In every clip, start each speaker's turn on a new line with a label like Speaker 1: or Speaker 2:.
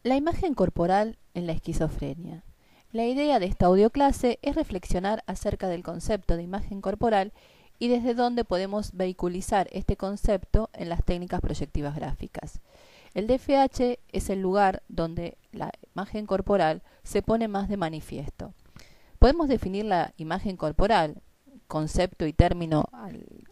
Speaker 1: La imagen corporal en la esquizofrenia. La idea de esta audioclase es reflexionar acerca del concepto de imagen corporal y desde dónde podemos vehiculizar este concepto en las técnicas proyectivas gráficas. El DFH es el lugar donde la imagen corporal se pone más de manifiesto. Podemos definir la imagen corporal, concepto y término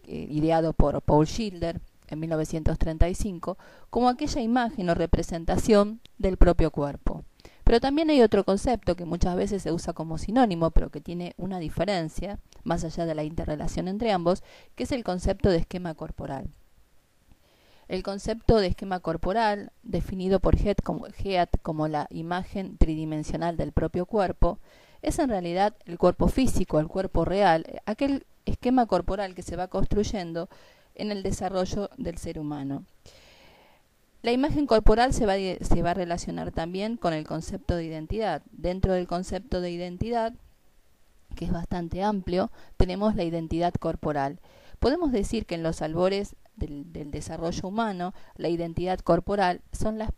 Speaker 1: ideado por Paul Schilder en 1935, como aquella imagen o representación del propio cuerpo. Pero también hay otro concepto que muchas veces se usa como sinónimo, pero que tiene una diferencia, más allá de la interrelación entre ambos, que es el concepto de esquema corporal. El concepto de esquema corporal, definido por Heath como la imagen tridimensional del propio cuerpo, es en realidad el cuerpo físico, el cuerpo real, aquel esquema corporal que se va construyendo en el desarrollo del ser humano. La imagen corporal se va a relacionar también con el concepto de identidad. Dentro del concepto de identidad, que es bastante amplio, tenemos la identidad corporal. Podemos decir que en los albores del desarrollo humano, la identidad corporal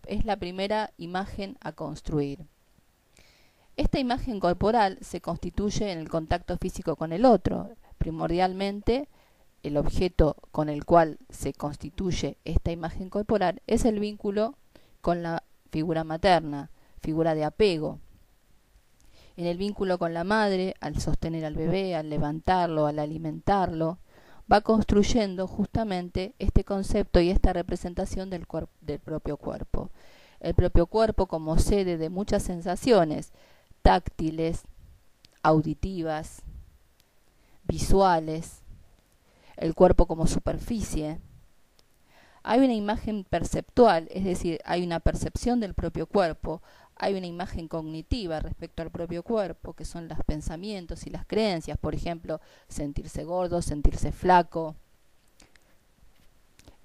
Speaker 1: es la primera imagen a construir. Esta imagen corporal se constituye en el contacto físico con el otro. Primordialmente, el objeto con el cual se constituye esta imagen corporal es el vínculo con la figura materna, figura de apego. En el vínculo con la madre, al sostener al bebé, al levantarlo, al alimentarlo, va construyendo justamente este concepto y esta representación del propio cuerpo. El propio cuerpo como sede de muchas sensaciones táctiles, auditivas, visuales, el cuerpo como superficie. Hay una imagen perceptual, es decir, hay una percepción del propio cuerpo, hay una imagen cognitiva respecto al propio cuerpo, que son los pensamientos y las creencias, por ejemplo, sentirse gordo, sentirse flaco.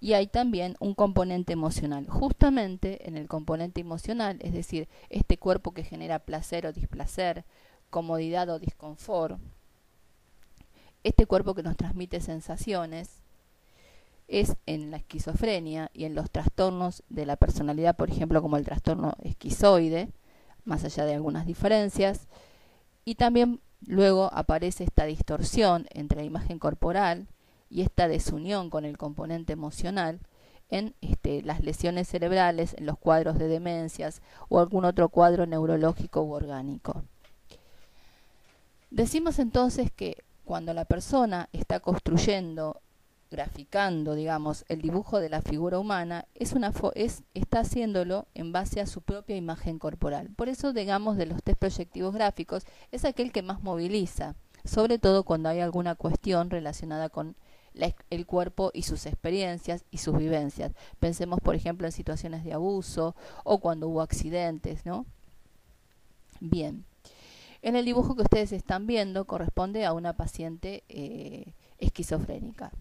Speaker 1: Y hay también un componente emocional. Justamente en el componente emocional, es decir, este cuerpo que genera placer o displacer, comodidad o disconfort, este cuerpo que nos transmite sensaciones, es en la esquizofrenia y en los trastornos de la personalidad, por ejemplo, como el trastorno esquizoide, más allá de algunas diferencias, y también luego aparece esta distorsión entre la imagen corporal y esta desunión con el componente emocional en las lesiones cerebrales, en los cuadros de demencias o algún otro cuadro neurológico u orgánico. Decimos entonces que cuando la persona está construyendo, graficando, digamos, el dibujo de la figura humana, está haciéndolo en base a su propia imagen corporal. Por eso, digamos, de los test proyectivos gráficos, es aquel que más moviliza, sobre todo cuando hay alguna cuestión relacionada con el cuerpo y sus experiencias y sus vivencias. Pensemos, por ejemplo, en situaciones de abuso o cuando hubo accidentes, ¿no? Bien. En el dibujo que ustedes están viendo corresponde a una paciente esquizofrénica.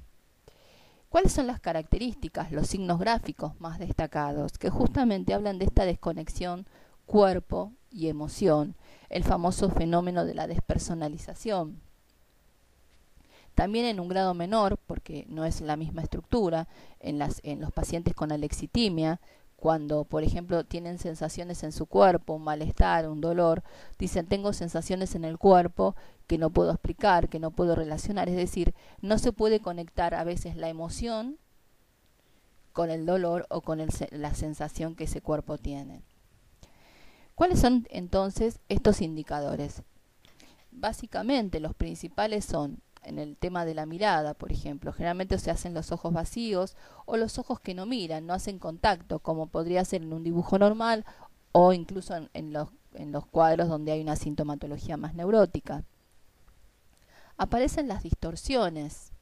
Speaker 1: ¿Cuáles son las características, los signos gráficos más destacados? Que justamente hablan de esta desconexión cuerpo y emoción, el famoso fenómeno de la despersonalización. También en un grado menor, porque no es la misma estructura, en los pacientes con alexitimia, cuando, por ejemplo, tienen sensaciones en su cuerpo, un malestar, un dolor, dicen, tengo sensaciones en el cuerpo que no puedo explicar, que no puedo relacionar. Es decir, no se puede conectar a veces la emoción con el dolor o con la sensación que ese cuerpo tiene. ¿Cuáles son entonces estos indicadores? Básicamente, los principales son en el tema de la mirada, por ejemplo, generalmente se hacen los ojos vacíos o los ojos que no miran, no hacen contacto, como podría ser en un dibujo normal o incluso en los cuadros donde hay una sintomatología más neurótica. Aparecen las distorsiones,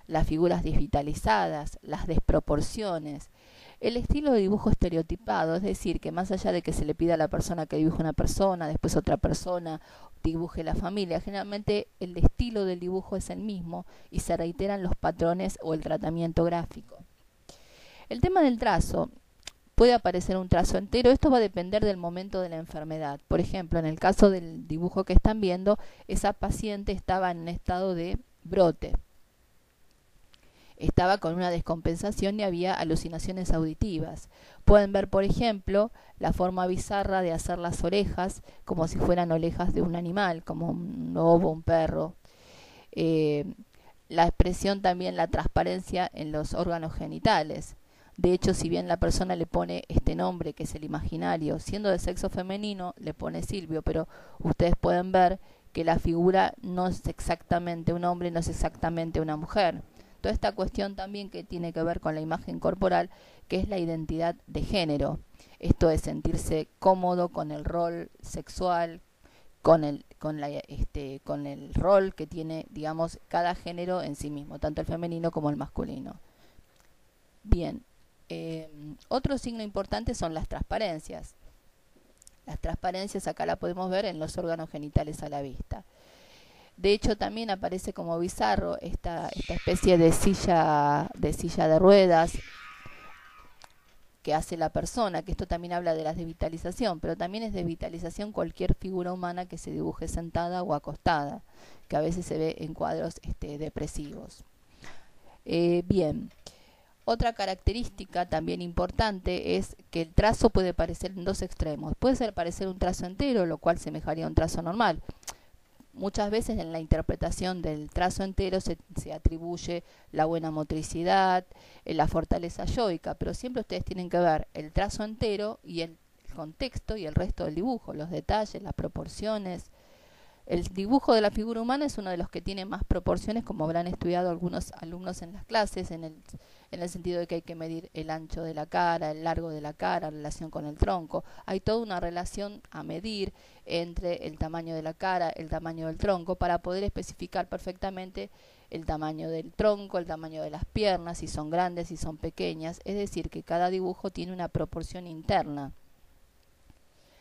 Speaker 1: las figuras digitalizadas, las desproporciones, el estilo de dibujo estereotipado, es decir, que más allá de que se le pida a la persona que dibuje una persona, después otra persona dibuje la familia, generalmente el estilo del dibujo es el mismo y se reiteran los patrones o el tratamiento gráfico. El tema del trazo, puede aparecer un trazo entero, esto va a depender del momento de la enfermedad. Por ejemplo, en el caso del dibujo que están viendo, esa paciente estaba en un estado de brote. estaba con una descompensación y había alucinaciones auditivas. Pueden ver, por ejemplo, la forma bizarra de hacer las orejas como si fueran orejas de un animal, como un lobo, un perro. Eh, la expresión también, la transparencia en los órganos genitales. De hecho, si bien la persona le pone este nombre, que es el imaginario, siendo de sexo femenino, le pone Silvio, pero ustedes pueden ver que la figura no es exactamente un hombre, no es exactamente una mujer. Toda esta cuestión también que tiene que ver con la imagen corporal, que es la identidad de género. Esto es sentirse cómodo con el rol sexual, con el rol que tiene, digamos, cada género en sí mismo, tanto el femenino como el masculino. Bien, otro signo importante son las transparencias. Las transparencias acá la podemos ver en los órganos genitales a la vista. De hecho, también aparece como bizarro esta especie de silla de ruedas que hace la persona, que esto también habla de la desvitalización, pero también es desvitalización cualquier figura humana que se dibuje sentada o acostada, que a veces se ve en cuadros depresivos. Bien, otra característica también importante es que el trazo puede parecer en dos extremos. Puede parecer un trazo entero, lo cual semejaría a un trazo normal. Muchas veces en la interpretación del trazo entero se atribuye la buena motricidad, la fortaleza yoica, pero siempre ustedes tienen que ver el trazo entero y el contexto y el resto del dibujo, los detalles, las proporciones. El dibujo de la figura humana es uno de los que tiene más proporciones, como habrán estudiado algunos alumnos en las clases, en el sentido de que hay que medir el ancho de la cara, el largo de la cara, en relación con el tronco. Hay toda una relación a medir entre el tamaño de la cara, el tamaño del tronco, para poder especificar perfectamente el tamaño del tronco, el tamaño de las piernas, si son grandes, si son pequeñas. Es decir, que cada dibujo tiene una proporción interna.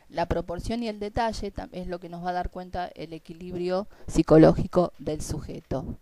Speaker 1: La proporción y el detalle es lo que nos va a dar cuenta el equilibrio psicológico del sujeto.